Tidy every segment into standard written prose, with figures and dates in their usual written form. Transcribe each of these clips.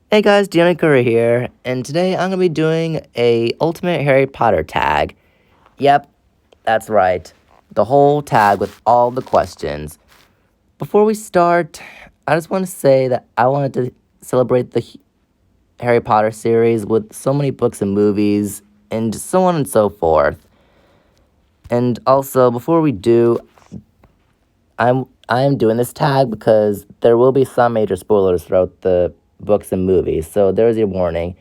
Hey guys, Deanna Curry here, and today I'm gonna be doing a Ultimate Harry Potter tag. Yep, that's right. The whole tag with all the questions. Before we start, I just want to say that I wanted to celebrate the Harry Potter series with so many books and movies, and so on and so forth. And also, before we do, I am doing this tag because there will be some major spoilers throughout the books and movies, so there's your warning.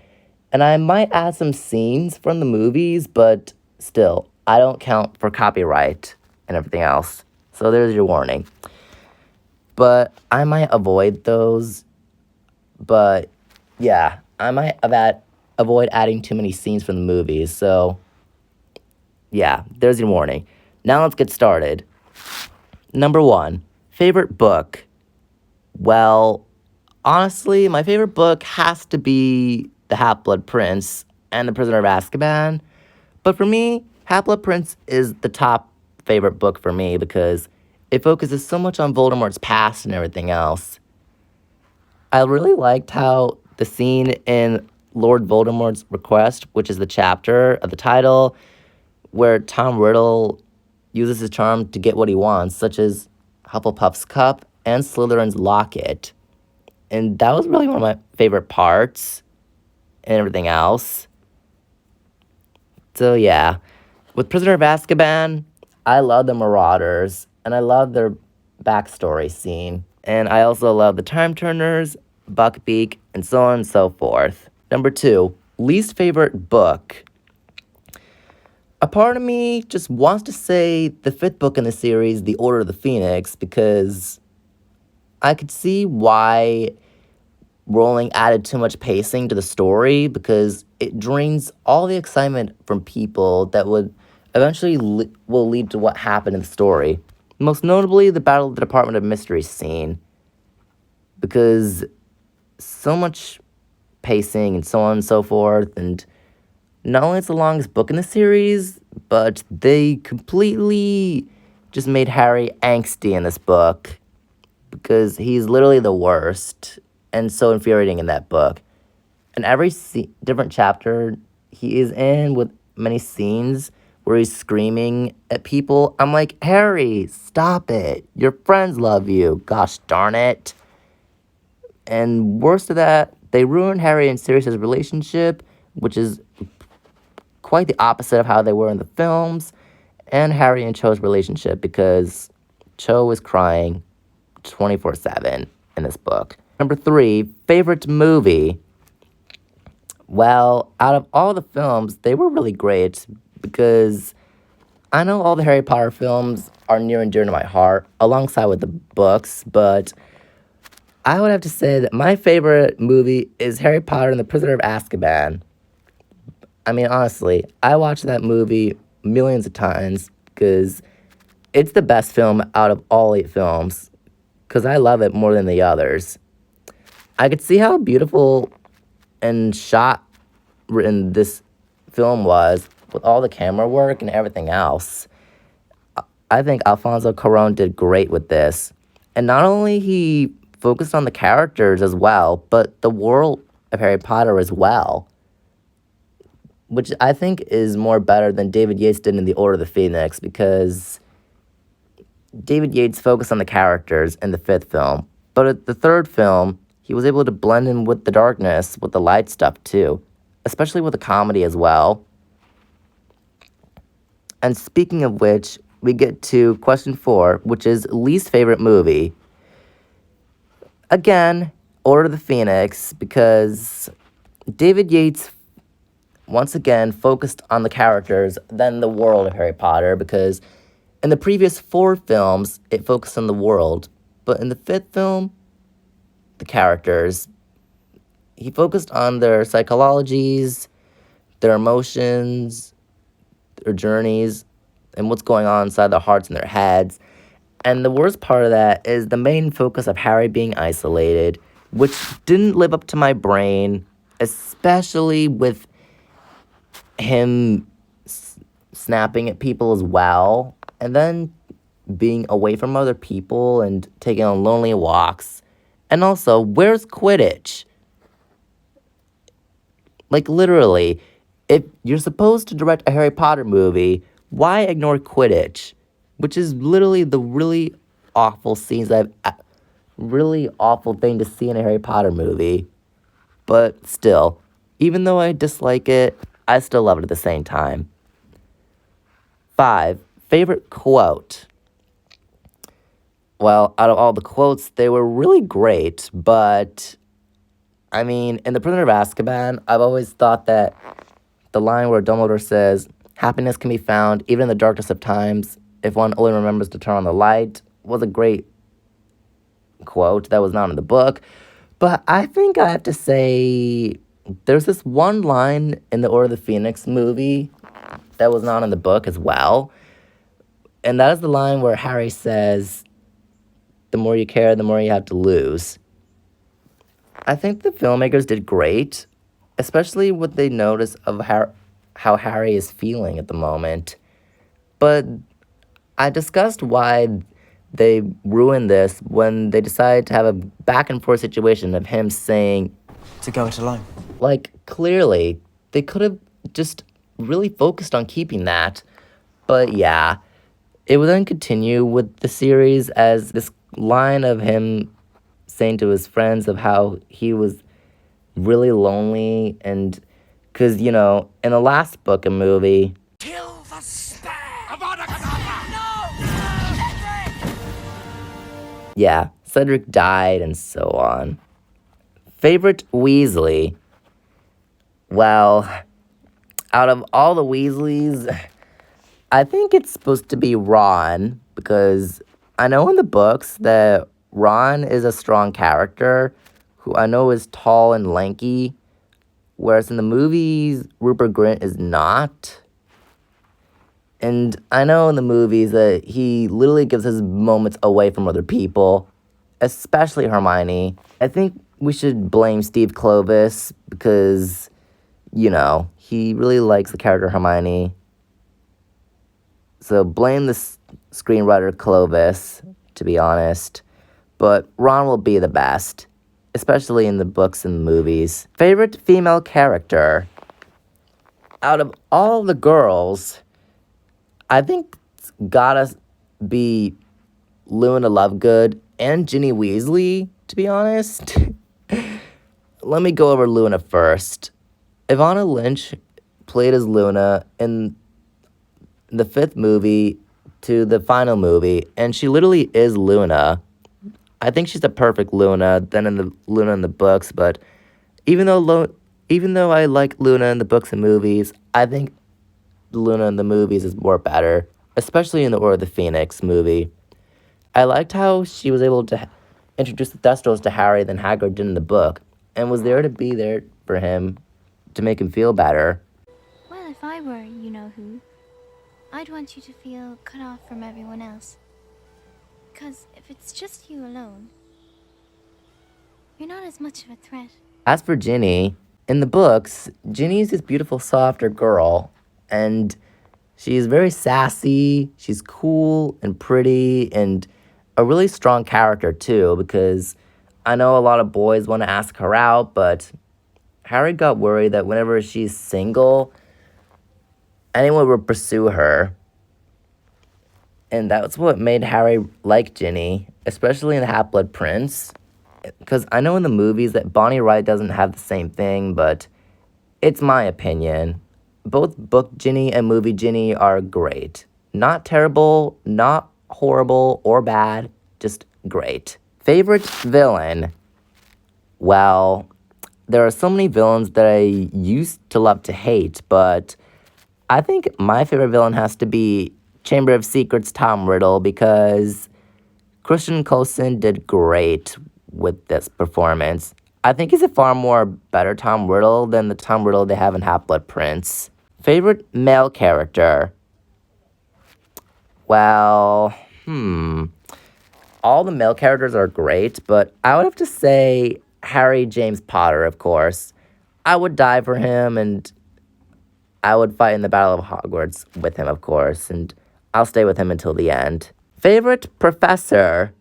And I might add some scenes from the movies, but still, I don't count for copyright and everything else. So there's your warning. But I might avoid those. But yeah, I might avoid adding too many scenes from the movies. So yeah, there's your warning. Now let's get started. Number one, favorite book. Well, honestly, my favorite book has to be The Half Blood Prince and The Prisoner of Azkaban. But for me, Half Blood Prince is the top favorite book for me because it focuses so much on Voldemort's past and everything else. I really liked how the scene in Lord Voldemort's Request, which is the chapter of the title, where Tom Riddle uses his charm to get what he wants, such as Hufflepuff's cup and Slytherin's locket. And that was really one of my favorite parts and everything else. So yeah, with Prisoner of Azkaban, I love the Marauders and I love their backstory scene. And I also love the Time Turners, Buckbeak, and so on and so forth. Number two, least favorite book. A part of me just wants to say the fifth book in the series, The Order of the Phoenix, because I could see why Rowling added too much pacing to the story because it drains all the excitement from people that would eventually will lead to what happened in the story. Most notably, the Battle of the Department of Mysteries scene, because so much pacing and so on and so forth, and not only it's the longest book in the series, but they completely just made Harry angsty in this book because he's literally the worst and so infuriating in that book. And every different chapter he is in with many scenes where he's screaming at people, I'm like, Harry, stop it. Your friends love you. Gosh darn it. And worse to that, they ruined Harry and Sirius's relationship, which is quite the opposite of how they were in the films, and Harry and Cho's relationship because Cho is crying 24/7 in this book. Number three, favorite movie. Well, out of all the films, they were really great because I know all the Harry Potter films are near and dear to my heart, alongside with the books, but I would have to say that my favorite movie is Harry Potter and the Prisoner of Azkaban. I mean, honestly, I watched that movie millions of times because it's the best film out of all eight films because I love it more than the others. I could see how beautiful and shot written this film was with all the camera work and everything else. I think Alfonso Cuarón did great with this. And not only he focused on the characters as well, but the world of Harry Potter as well, which I think is more better than David Yates did in The Order of the Phoenix because David Yates focused on the characters in the fifth film. But at the third film, he was able to blend in with the darkness, with the light stuff too, especially with the comedy as well. And speaking of which, we get to question four, which is least favorite movie. Again, Order of the Phoenix, because David Yates once again focused on the characters than the world of Harry Potter, because in the previous four films, it focused on the world, but in the fifth film, the characters, he focused on their psychologies, their emotions, their journeys, and what's going on inside their hearts and their heads. And the worst part of that is the main focus of Harry being isolated, which didn't live up to my brain, especially with him snapping at people as well, and then being away from other people and taking on lonely walks. And also, where's Quidditch? Like, literally, if you're supposed to direct a Harry Potter movie, why ignore Quidditch? Which is literally the really awful scenes really awful thing to see in a Harry Potter movie. But still, even though I dislike it, I still love it at the same time. 5. Favorite quote. Well, out of all the quotes, they were really great, but I mean, in The Prisoner of Azkaban, I've always thought that the line where Dumbledore says, happiness can be found even in the darkness of times if one only remembers to turn on the light, was a great quote that was not in the book. But I think I have to say, there's this one line in the Order of the Phoenix movie that was not in the book as well. And that is the line where Harry says, the more you care, the more you have to lose. I think the filmmakers did great, especially what they notice of how Harry is feeling at the moment. But I discussed why they ruined this when they decided to have a back and forth situation of him saying, to go it alone. like, clearly, they could have just really focused on keeping that. But yeah, it would then continue with the series as this line of him saying to his friends of how he was really lonely and because, in the last book and movie, Kill the stag! yeah, Cedric died and so on. Favorite Weasley? Well, out of all the Weasleys, I think it's supposed to be Ron because I know in the books that Ron is a strong character who I know is tall and lanky, whereas in the movies, Rupert Grint is not. And I know in the movies that he literally gives his moments away from other people, especially Hermione. I think we should blame Steve Kloves because, he really likes the character Hermione. So blame the screenwriter Kloves, to be honest. But Ron will be the best, especially in the books and the movies. Favorite female character? Out of all the girls, I think it's gotta be Luna Lovegood and Ginny Weasley, to be honest. Let me go over Luna first. Ivana Lynch played as Luna in the 5th movie to the final movie, and she literally is Luna. I think she's the perfect Luna than in the Luna in the books, but even though I like Luna in the books and movies, I think Luna in the movies is more better, especially in the Order of the Phoenix movie. I liked how she was able to introduce the Thestrals to Harry than Hagrid did in the book, and was there to be there for him to make him feel better. Well, if I were you-know-who, I'd want you to feel cut off from everyone else. Because if it's just you alone, you're not as much of a threat. As for Ginny, in the books, Ginny is this beautiful, softer girl, and she's very sassy, she's cool and pretty, and a really strong character too, because I know a lot of boys want to ask her out, but Harry got worried that whenever she's single, anyone would pursue her. And that's what made Harry like Ginny, especially in The Half-Blood Prince. Because I know in the movies that Bonnie Wright doesn't have the same thing, but it's my opinion. Both book Ginny and movie Ginny are great. Not terrible, not horrible or bad, just great. Favorite villain? Well, there are so many villains that I used to love to hate, but I think my favorite villain has to be Chamber of Secrets Tom Riddle because Christian Coulson did great with this performance. I think he's a far more better Tom Riddle than the Tom Riddle they have in Half-Blood Prince. Favorite male character? Well, all the male characters are great, but I would have to say Harry James Potter, of course. I would die for him, and I would fight in the Battle of Hogwarts with him, of course, and I'll stay with him until the end. Favorite professor?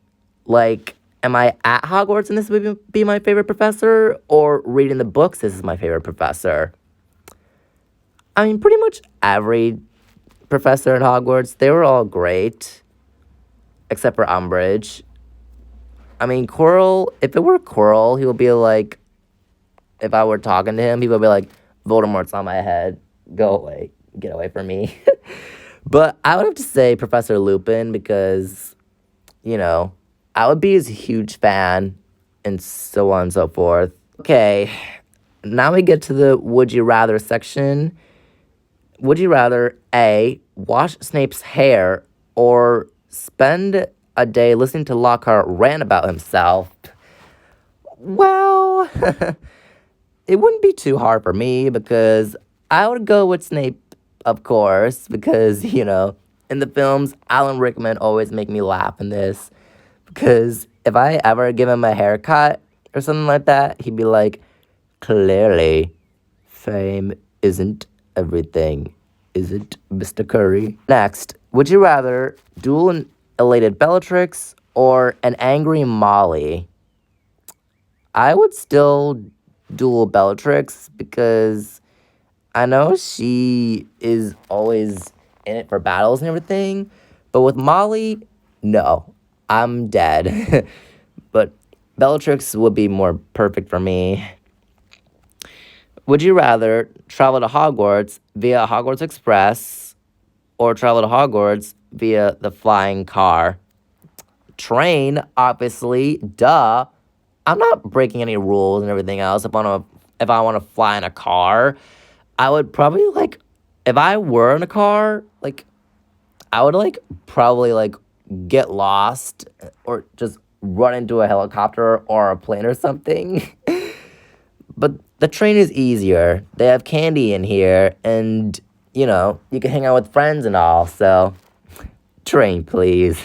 Like, am I at Hogwarts and this would be my favorite professor? Or reading the books, this is my favorite professor? I mean, pretty much every professor at Hogwarts, they were all great, except for Umbridge. I mean, Quirrell, if it were Quirrell, he would be like, if I were talking to him, he would be like, Voldemort's on my head. Go away. Get away from me. But I would have to say Professor Lupin because, you know, I would be his huge fan and so on and so forth. Okay, now we get to the would you rather section. Would you rather A, wash Snape's hair or spend a day listening to Lockhart rant about himself? Well, it wouldn't be too hard for me because I would go with Snape, of course, because, you know, in the films, Alan Rickman always make me laugh in this because if I ever give him a haircut or something like that, he'd be like, clearly, fame isn't everything, is it, Mr. Curry? Next, would you rather duel an elated Bellatrix or an angry Molly? I would still duel Bellatrix because I know she is always in it for battles and everything, but with Molly, no, I'm dead. But Bellatrix would be more perfect for me. Would you rather travel to Hogwarts via Hogwarts Express or travel to Hogwarts via the flying car? Train, obviously, duh. I'm not breaking any rules and everything else. If I want to fly in a car, I would probably like if I were in a car, like I would like probably like get lost or just run into a helicopter or a plane or something. But the train is easier. They have candy in here and you know, you can hang out with friends and all. So train, please.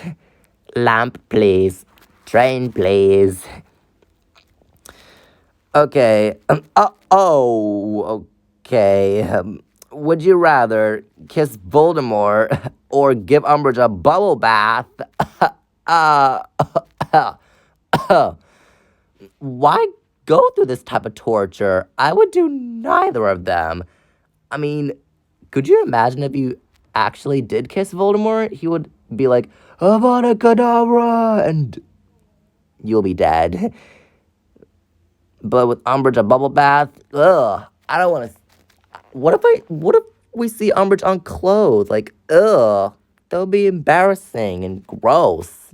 Lamp, please. Train, please. Okay. Okay. Would you rather kiss Voldemort or give Umbridge a bubble bath? uh, Why go through this type of torture? I would do neither of them. I mean, could you imagine if you actually did kiss Voldemort? He would be like, Avada Kedavra, and you'll be dead. But with Umbridge a bubble bath, ugh, I don't want to. What if we see Umbridge unclothed? Like, ugh, that would be embarrassing and gross.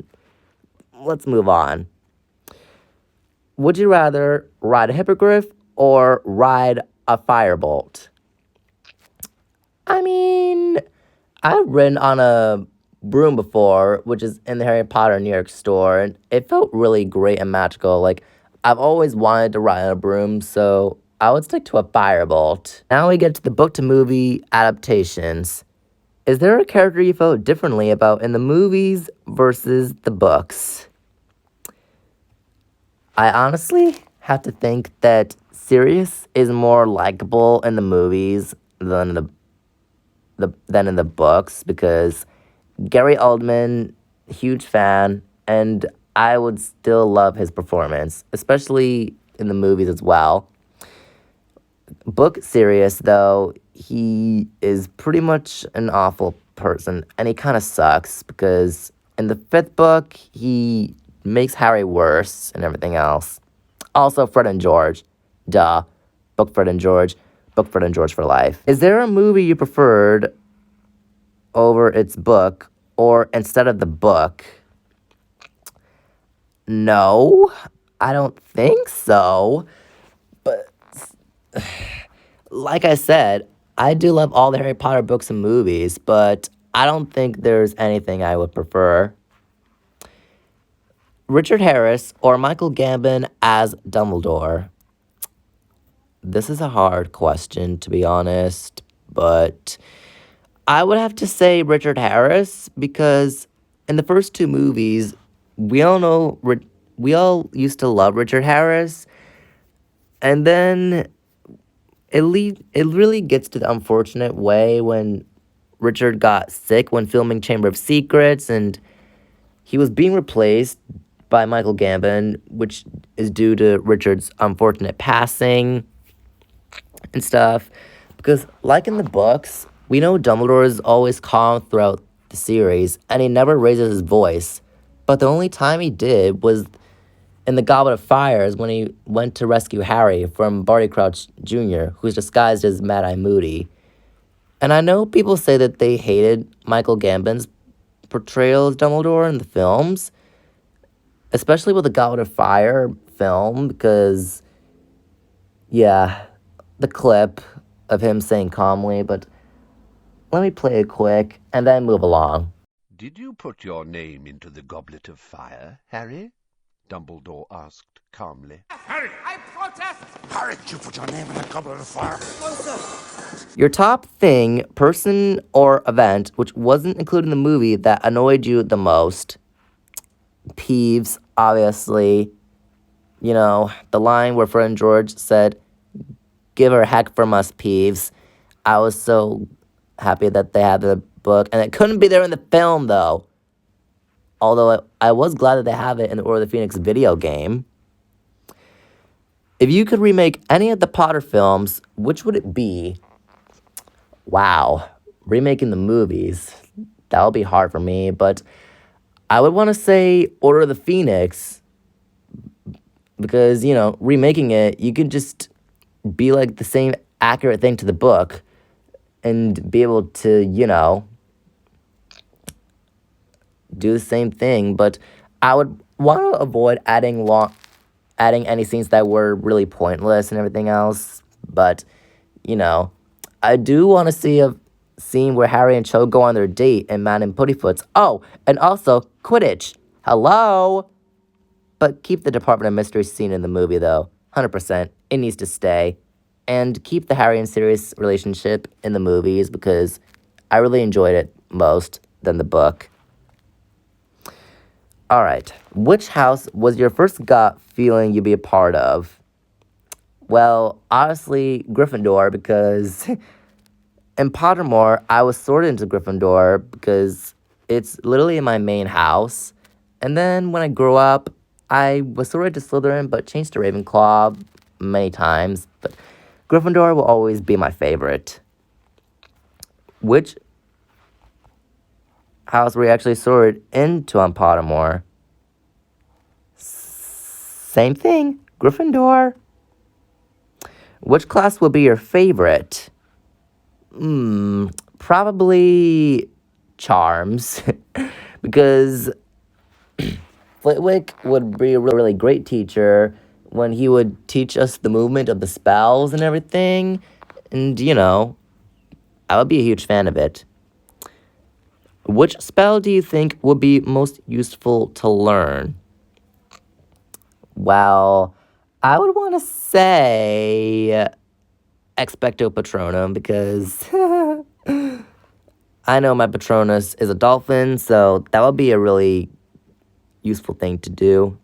Let's move on. Would you rather ride a hippogriff or ride a firebolt? I mean, I've ridden on a broom before, which is in the Harry Potter New York store, and it felt really great and magical. Like, I've always wanted to ride on a broom, so I would stick to a firebolt. Now we get to the book to movie adaptations. Is there a character you felt differently about in the movies versus the books? I honestly have to think that Sirius is more likable in the movies than in the books because Gary Oldman, huge fan, and I would still love his performance, especially in the movies as well. Book Sirius, though, he is pretty much an awful person, and he kind of sucks because in the fifth book, he makes Harry worse and everything else. Also, Fred and George. Duh. Book Fred and George. Book Fred and George for life. Is there a movie you preferred over its book or instead of the book? No, I don't think so. But like I said, I do love all the Harry Potter books and movies, but I don't think there's anything I would prefer. Richard Harris or Michael Gambon as Dumbledore? This is a hard question, to be honest, but I would have to say Richard Harris because in the first two movies, we all used to love Richard Harris, and then it really gets to the unfortunate way when Richard got sick when filming Chamber of Secrets, and he was being replaced by Michael Gambon, which is due to Richard's unfortunate passing and stuff. Because, like in the books, we know Dumbledore is always calm throughout the series, and he never raises his voice. But the only time he did was in the Goblet of Fire is when he went to rescue Harry from Barty Crouch Jr., who's disguised as Mad-Eye Moody. And I know people say that they hated Michael Gambon's portrayal of Dumbledore in the films, especially with the Goblet of Fire film, because, yeah, the clip of him saying calmly, but let me play it quick and then move along. Did you put your name into the Goblet of Fire, Harry? Dumbledore asked calmly. Harry, I protest! Harry, you put your name in the Goblet of Fire. No, sir. Your top thing, person, or event, which wasn't included in the movie, that annoyed you the most. Peeves, obviously. You know, the line where Fred and George said, "Give her a heck from us, Peeves." I was so happy that they had the book, and it couldn't be there in the film, though. Although I was glad that they have it in the Order of the Phoenix video game. If you could remake any of the Potter films, which would it be? Wow, remaking the movies, that would be hard for me, but I would want to say Order of the Phoenix, because, you know, remaking it, you could just be like the same accurate thing to the book and be able to, you know, do the same thing, but I would want to avoid adding any scenes that were really pointless and everything else, but, you know, I do want to see a scene where Harry and Cho go on their date and Madame Puddifoot's. Oh, and also Quidditch. Hello? But keep the Department of Mystery scene in the movie, though. 100%. It needs to stay. And keep the Harry and Sirius relationship in the movies because I really enjoyed it most than the book. All right. Which house was your first gut feeling you'd be a part of? Well, honestly, Gryffindor, because in Pottermore, I was sorted into Gryffindor because it's literally in my main house. And then when I grew up, I was sorted to Slytherin, but changed to Ravenclaw many times. But Gryffindor will always be my favorite. Which house were you actually sorted into on Pottermore? Same thing, Gryffindor. Which class will be your favorite? Probably Charms. Because Flitwick would be a really great teacher when he would teach us the movement of the spells and everything. And, you know, I would be a huge fan of it. Which spell do you think would be most useful to learn? Well, I would want to say Expecto Patronum because I know my Patronus is a dolphin, so that would be a really useful thing to do.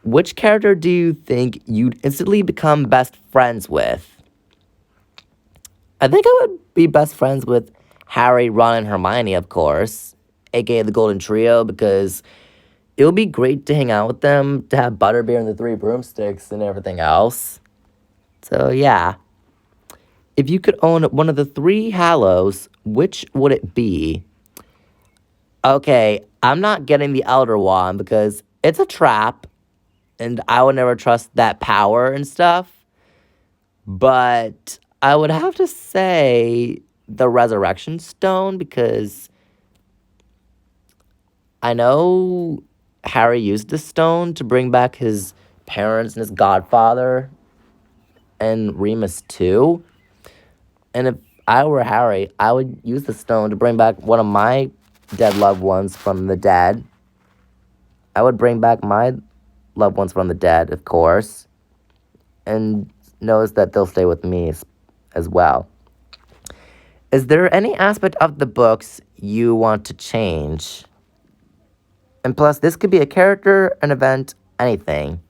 Which character do you think you'd instantly become best friends with? I think I would be best friends with Harry, Ron, and Hermione, of course, aka the Golden Trio, because it would be great to hang out with them, to have Butterbeer and the Three Broomsticks and everything else. So, yeah. If you could own one of the three Hallows, which would it be? Okay, I'm not getting the Elder Wand because it's a trap, and I would never trust that power and stuff. But I would have to say the Resurrection Stone because I know Harry used the stone to bring back his parents and his godfather and Remus too. And if I were Harry, I would use the stone to bring back one of my dead loved ones from the dead. I would bring back my loved ones from the dead, of course, and knows that they'll stay with me as well. Is there any aspect of the books you want to change? And plus, this could be a character, an event, anything.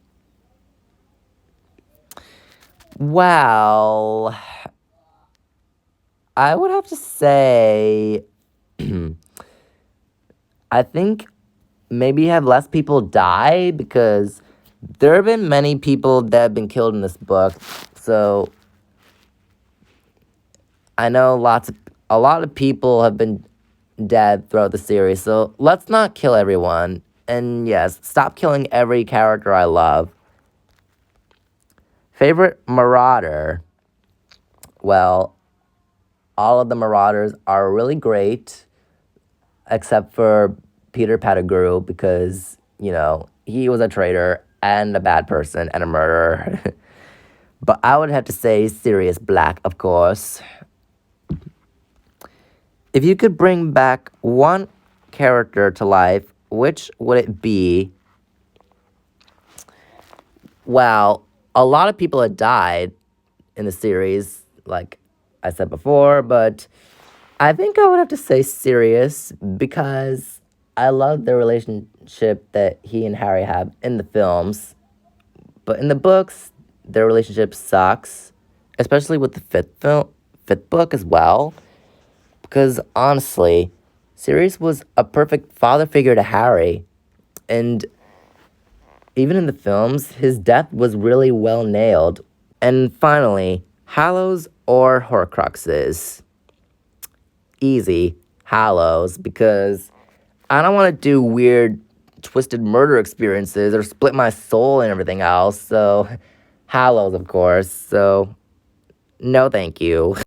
Well, I would have to say, I think maybe have less people die because there have been many people that have been killed in this book. So I know a lot of people have been dead throughout the series, so let's not kill everyone. And yes, stop killing every character I love. Favorite Marauder? Well, all of the Marauders are really great, except for Peter Pettigrew, because, he was a traitor and a bad person and a murderer. But I would have to say Sirius Black, of course. If you could bring back one character to life, which would it be? Well, a lot of people had died in the series, like I said before, but I think I would have to say Sirius because I love the relationship that he and Harry have in the films. But in the books, their relationship sucks, especially with the fifth book as well. Because honestly, Sirius was a perfect father figure to Harry. And even in the films, his death was really well nailed. And finally, Hallows or Horcruxes? Easy, Hallows, because I don't want to do weird, twisted murder experiences or split my soul and everything else. So, Hallows, of course. So, no thank you.